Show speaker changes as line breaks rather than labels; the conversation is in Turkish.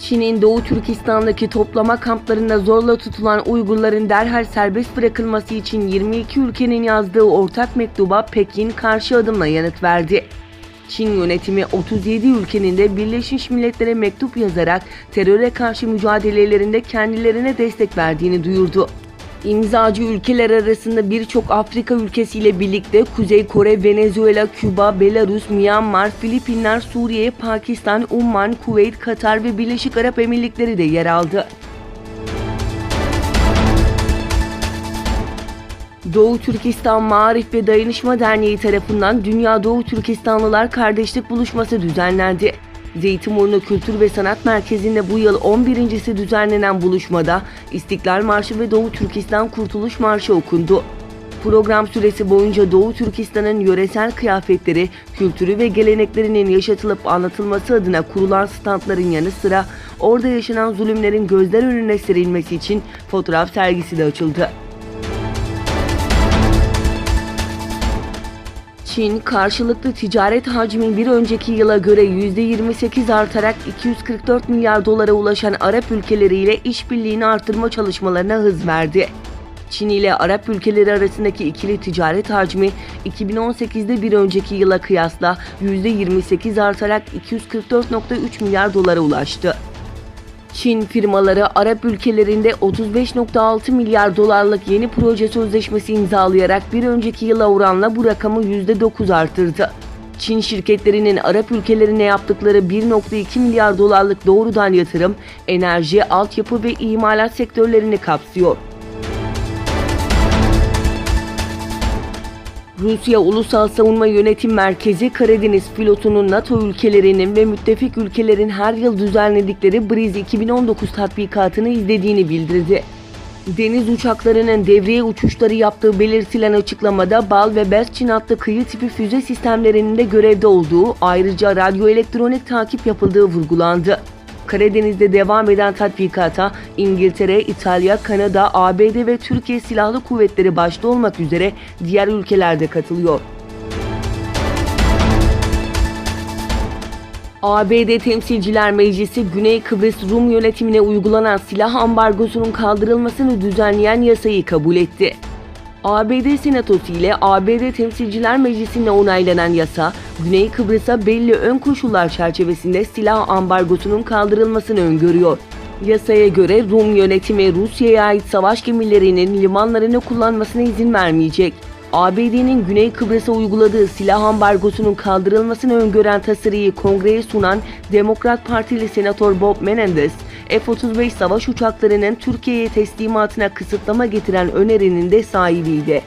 Çin'in Doğu Türkistan'daki toplama kamplarında zorla tutulan Uygurların derhal serbest bırakılması için 22 ülkenin yazdığı ortak mektuba Pekin karşı adımla yanıt verdi. Çin yönetimi 37 ülkenin de Birleşmiş Milletler'e mektup yazarak teröre karşı mücadelelerinde kendilerine destek verdiğini duyurdu. İmzacı ülkeler arasında birçok Afrika ülkesiyle birlikte Kuzey Kore, Venezuela, Küba, Belarus, Myanmar, Filipinler, Suriye, Pakistan, Umman, Kuveyt, Katar ve Birleşik Arap Emirlikleri de yer aldı. Doğu Türkistan Maarif ve Dayanışma Derneği tarafından Dünya Doğu Türkistanlılar Kardeşlik Buluşması düzenlendi. Zeytinburnu Kültür ve Sanat Merkezi'nde bu yıl 11.si düzenlenen buluşmada İstiklal Marşı ve Doğu Türkistan Kurtuluş Marşı okundu. Program süresi boyunca Doğu Türkistan'ın yöresel kıyafetleri, kültürü ve geleneklerinin yaşatılıp anlatılması adına kurulan standların yanı sıra orada yaşanan zulümlerin gözler önüne serilmesi için fotoğraf sergisi de açıldı. Çin, karşılıklı ticaret hacmi bir önceki yıla göre %28 artarak 244 milyar dolara ulaşan Arap ülkeleriyle işbirliğini artırma çalışmalarına hız verdi. Çin ile Arap ülkeleri arasındaki ikili ticaret hacmi 2018'de bir önceki yıla kıyasla %28 artarak 244,3 milyar dolara ulaştı. Çin firmaları Arap ülkelerinde 35,6 milyar dolarlık yeni proje sözleşmesi imzalayarak bir önceki yıla oranla bu rakamı %9 artırdı. Çin şirketlerinin Arap ülkelerine yaptıkları 1,2 milyar dolarlık doğrudan yatırım, enerji, altyapı ve imalat sektörlerini kapsıyor. Rusya Ulusal Savunma Yönetim Merkezi, Karadeniz Filosu'nun NATO ülkelerinin ve müttefik ülkelerin her yıl düzenledikleri Breeze 2019 tatbikatını izlediğini bildirdi. Deniz uçaklarının devreye uçuşları yaptığı belirtilen açıklamada Bal ve Bastion adlı kıyı tipi füze sistemlerinin de görevde olduğu, ayrıca radyoelektronik takip yapıldığı vurgulandı. Karadeniz'de devam eden tatbikata İngiltere, İtalya, Kanada, ABD ve Türkiye Silahlı Kuvvetleri başta olmak üzere diğer ülkeler de katılıyor. ABD Temsilciler Meclisi, Güney Kıbrıs Rum yönetimine uygulanan silah ambargosunun kaldırılmasını düzenleyen yasayı kabul etti. ABD Senatosu ile ABD Temsilciler Meclisi'nde onaylanan yasa, Güney Kıbrıs'a belli ön koşullar çerçevesinde silah ambargosunun kaldırılmasını öngörüyor. Yasaya göre Rum yönetimi Rusya'ya ait savaş gemilerinin limanlarını kullanmasına izin vermeyecek. ABD'nin Güney Kıbrıs'a uyguladığı silah ambargosunun kaldırılmasını öngören tasarıyı Kongreye sunan Demokrat Partili Senatör Bob Menendez, F-35 savaş uçaklarının Türkiye'ye teslimatına kısıtlama getiren önerinin de sahibiydi.